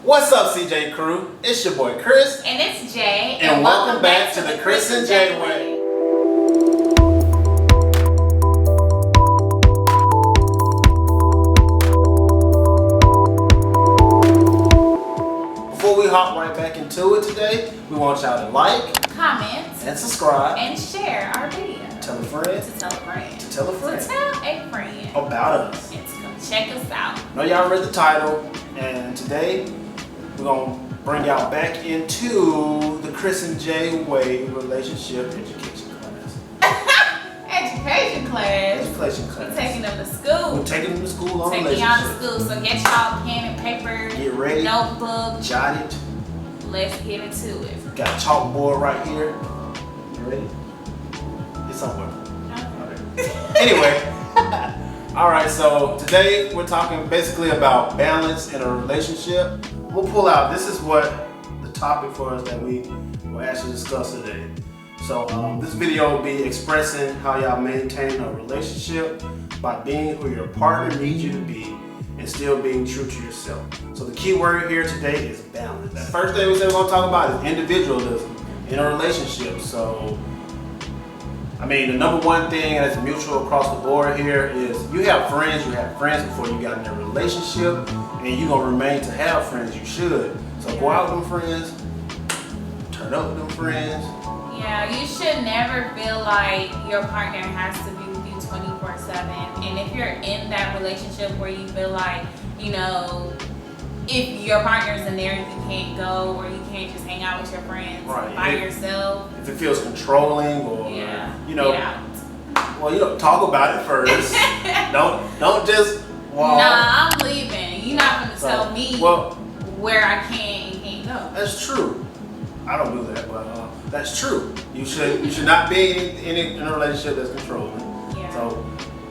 What's up, CJ crew? It's your boy Chris. And it's Jay. And welcome back to the Chris and Jay Way. Before we hop right back into it today, we want y'all to like, comment, and subscribe, and share our video. Tell a friend. To tell a friend. To tell a friend. To tell a friend. About us. And to come check us out. I know y'all read the title, and today we're going to bring y'all back into the Chris and Jay Way relationship education class. Education class? Education class. We're taking them to school. We're taking them to school on relationships. Taking y'all to school. So get y'all pen and paper. Get ready. Notebook. Jot it. Let's get into it. Got a chalkboard right here. You ready? It's somewhere. Okay. Anyway. Alright, so today we're talking basically about balance in a relationship. We'll pull out, this is what the topic for us that we will actually discuss today. So this video will be expressing how y'all maintain a relationship by being who your partner needs you to be and still being true to yourself. So the key word here today is balance. The first thing we said we're going to talk about is individualism in a relationship. So I mean, the number one thing that's mutual across the board here is you have friends before you got in a relationship, and you're going to remain to have friends. You should. So go out with them friends, turn up with them friends. Yeah, you should never feel like your partner has to be with you 24/7. And if you're in that relationship where you feel like, you know, if your partner's in there, you can't go, or you can't just hang out with your friends by yourself. If it feels controlling, or you know, well, you know, talk about it first. don't just walk. Nah, I'm leaving. You're not gonna tell me where I can and can't go. That's true. I don't do that, but that's true. You should not be in a relationship that's controlling. Yeah. So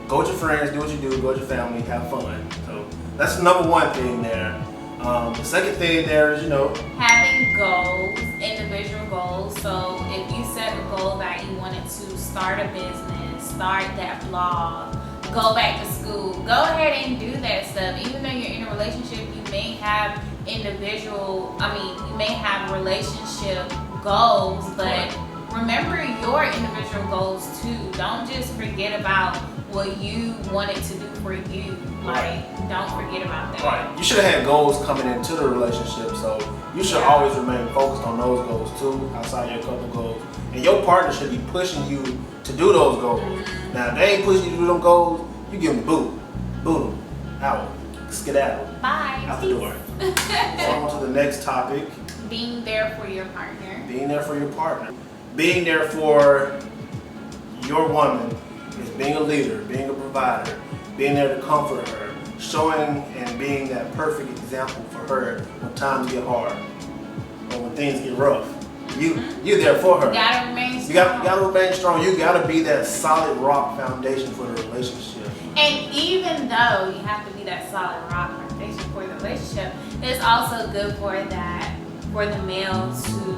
go with your friends, do what you do, go with your family, have fun. So that's the number one thing there. The second thing there is, you know, having goals, individual goals. So if you set a goal that you wanted to start a business, start that blog, go back to school, go ahead and do that stuff. Even though you're in a relationship, you may have you may have relationship goals, but remember your individual goals too. Don't just forget about what you wanted to do for you. Don't forget about that. Right. You should have had goals coming into the relationship, so you should always remain focused on those goals too, outside your couple goals. And your partner should be pushing you to do those goals. Now, if they ain't pushing you to do them goals, you give them the boot. Boot them. Out. Skedaddle. Bye. Out the door. So on to the next topic. Being there for your partner. Being there for your partner. Being there for your woman is being a leader, being a provider, being there to comfort her, showing and being that perfect example for her when times get hard or when things get rough. You're there for her. You gotta remain strong. You gotta remain strong. You gotta be that solid rock foundation for the relationship. And even though you have to be that solid rock foundation for the relationship, it's also good for the male to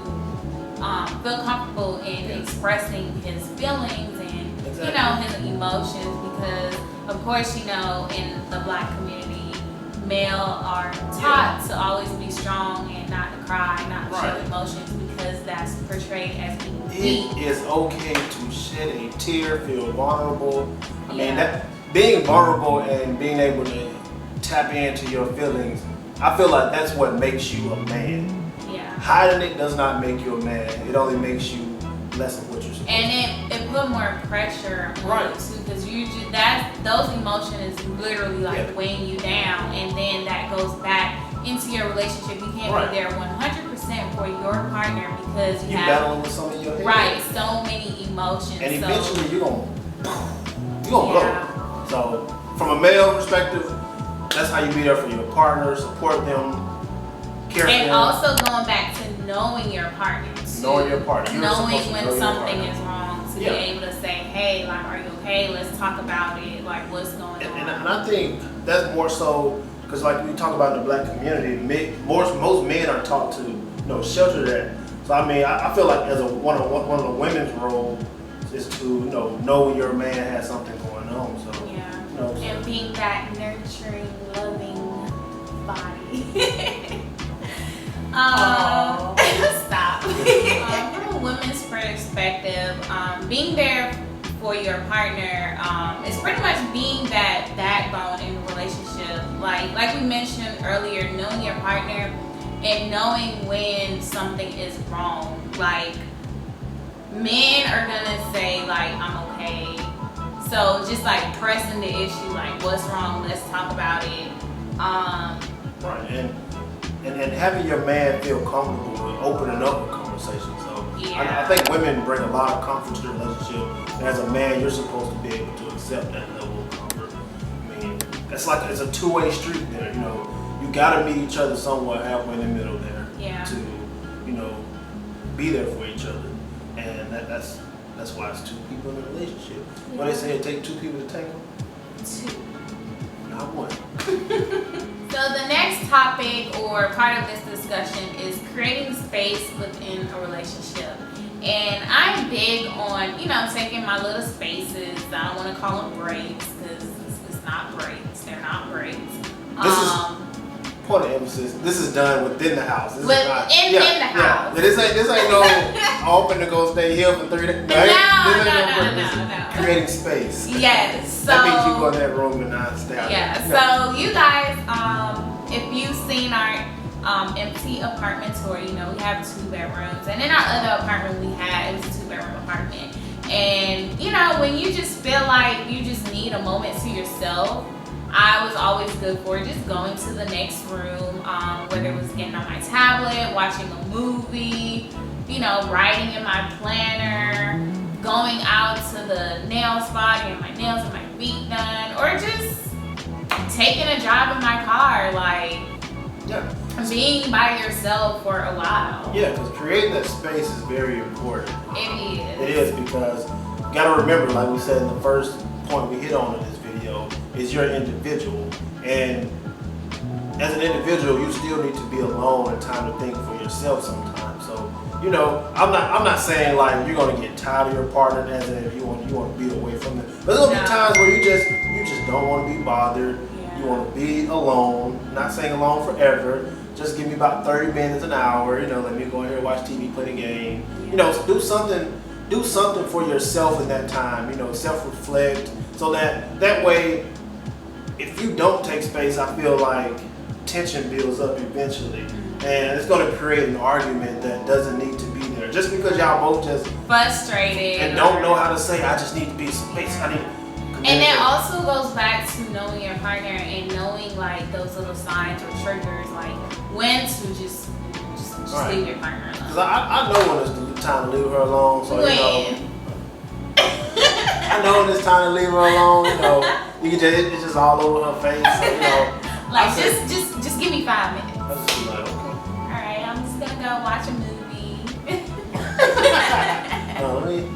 feel comfortable in expressing his feelings and you know, his emotions, because of course, you know, in the Black community, male are taught to always be strong and not to cry, not to show emotions, because that's portrayed as being weak. It is okay to shed a tear, feel vulnerable. I mean, that being vulnerable and being able to tap into your feelings, I feel like that's what makes you a man. Yeah. Hiding it does not make you a man. It only makes you less of what you're supposed to. And it put more pressure on you too, because those emotions literally weighing you down, and then that goes back into your relationship. You can't be there 100% for your partner because you have battling with some of your head. so many emotions. And eventually you're gonna blow. So from a male perspective, that's how you be there for your partner, support them, care for them. And also going back to knowing your partner too. Knowing your partner. Knowing when something is wrong, to be able to say, hey, like, are you okay? Let's talk about it. Like, what's going on? And I think that's more so because, like we talk about in the Black community, most men are taught to, you know, shelter that. So I mean, I feel like as one of the women's role is to, you know when your man has something going on. So you know, and being that nurturing, loving body. Stop. From a woman's perspective, being there for your partner is pretty much being that backbone in a relationship. Like we mentioned earlier, knowing your partner and knowing when something is wrong. Like, men are gonna say like, I'm okay. So just like pressing the issue, like, what's wrong? Let's talk about it. Right, and having your man feel comfortable with opening up a conversation. So Yeah. I think women bring a lot of comfort to the relationship. And as a man, you're supposed to be able to accept that level of comfort. I mean, it's a two-way street there. You know, you got to meet each other somewhere halfway in the middle there. Yeah. To, you know, be there for each other, and that's why it's two people in a relationship. Yeah. What they say, it takes two people to tango. Two. Not one. So the next topic or part of this discussion is creating space within a relationship. And I'm big on, taking my little spaces. I don't want to call them breaks because it's not breaks. They're not breaks. This is point of emphasis. This is done within the house. This is not, in the house. Yeah, this ain't no open to go stay here for 3 days. No. Creating space. Yes. So that means you go in that room and not stay out yeah. there. So you guys, if you've seen our empty apartment tour, we have 2 bedrooms, and in our other apartment it was a 2-bedroom apartment. And when you just feel like you just need a moment to yourself, I was always good for just going to the next room, whether it was getting on my tablet, watching a movie, writing in my planner, going out to the nail spot, getting my nails and my feet done, or just taking a drive in my car, being by yourself for a while. Yeah, because creating that space is very important. It is. It is, because you got to remember, like we said in the first point we hit on in this video, is you're an individual. And as an individual, you still need to be alone and time to think for yourself sometimes. So, I'm not saying like you're gonna get tired of your partner as if you want to be away from them. But there's gonna be times where you just don't want to be bothered. Yeah. You want to be alone. I'm not saying alone forever. Just give me about 30 minutes, an hour. Let me go in here and watch TV, play the game. Yeah. Do something for yourself in that time. Self-reflect, so that way, if you don't take space, I feel like tension builds up eventually, and it's going to create an argument that doesn't need to be there. Just because y'all both just frustrated and don't know how to say, I just need to be space. I need. And it also goes back to knowing your partner and knowing like those little signs or triggers, like when to just right. leave your partner alone. Because I know when it's the time to leave her alone. So I know when it's time to leave her alone. You can it's just all over her face. So, like just give me 5 minutes. I just be like, okay. All right, I'm just gonna go watch a movie.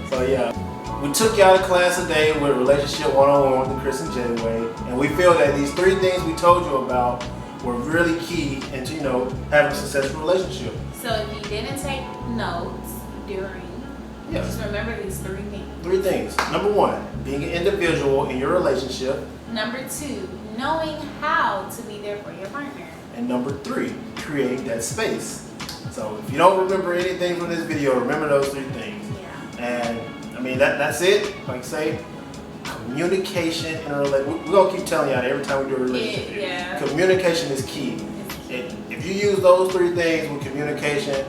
So yeah. We took y'all to class today with Relationship 101 with the Chris and Jay Way, and we feel that these 3 things we told you about were really key into having a successful relationship. So if you didn't take notes during, just remember these 3 things. 3 things. Number 1, being an individual in your relationship. Number 2, knowing how to be there for your partner. And number 3, creating that space. So if you don't remember anything from this video, remember those 3 things. Yeah. And that's it. Like I say, communication in a relationship. We're going to keep telling y'all every time we do a relationship. Yeah. Communication is key. If you use those 3 things with communication,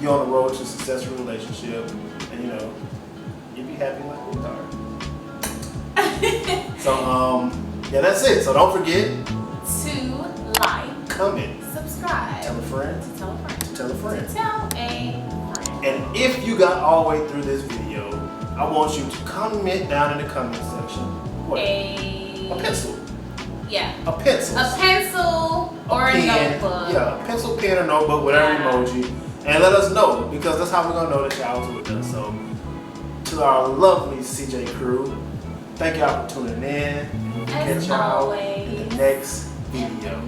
you're on the road to a successful relationship. And you'll be happy like we are. So, that's it. So don't forget to like, comment, subscribe, tell a friend, to tell a friend, tell a friend. tell a friend. And if you got all the way through this video, I want you to comment down in the comment section. What? A pencil. Yeah. A pencil. A pencil or a notebook. Yeah, a pencil, pen, or notebook, whatever emoji. And let us know, because that's how we're going to know that y'all was with us. So, to our lovely CJ crew, thank y'all for tuning in. We'll catch y'all in the next video.